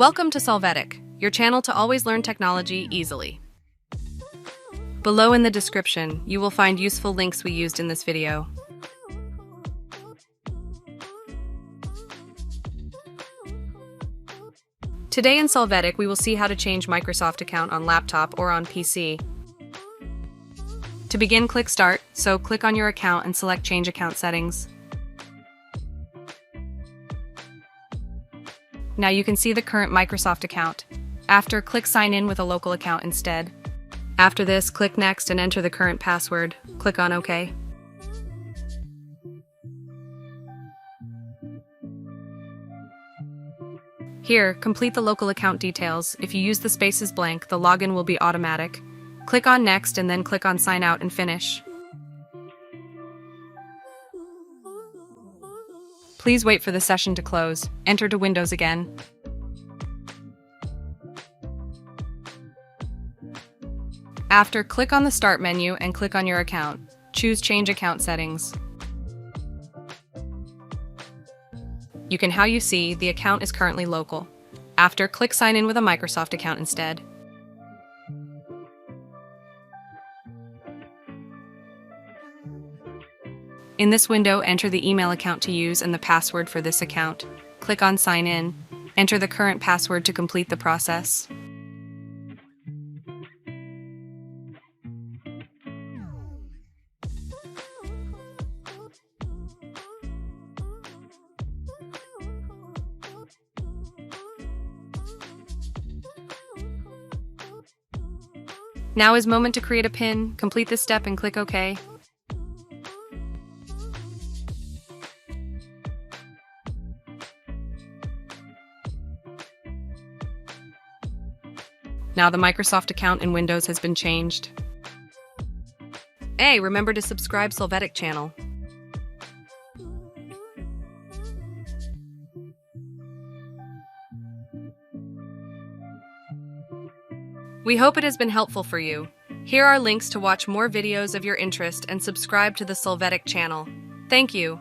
Welcome to Solvetic, your channel to always learn technology easily. Below in the description, you will find useful links we used in this video. Today in Solvetic, we will see how to change Microsoft account on laptop or on PC. To begin, click Start, so click on your account and select Change Account Settings. Now you can see the current Microsoft account. After, click Sign in with a local account instead. After this, click Next and enter the current password. Click on OK. Here, complete the local account details. If you use the spaces blank, the login will be automatic. Click on Next and then click on Sign Out and Finish. Please wait for the session to close. Enter to Windows again. After, click on the Start menu and click on your account. Choose Change Account Settings. How you see, the account is currently local. After, click Sign in with a Microsoft account instead. In this window, enter the email account to use and the password for this account. Click on Sign in. Enter the current password to complete the process. Now is moment to create a PIN. Complete this step and click OK. Now the Microsoft account in Windows has been changed. Hey, remember to subscribe Solvetic channel. We hope it has been helpful for you. Here are links to watch more videos of your interest and subscribe to the Solvetic channel. Thank you.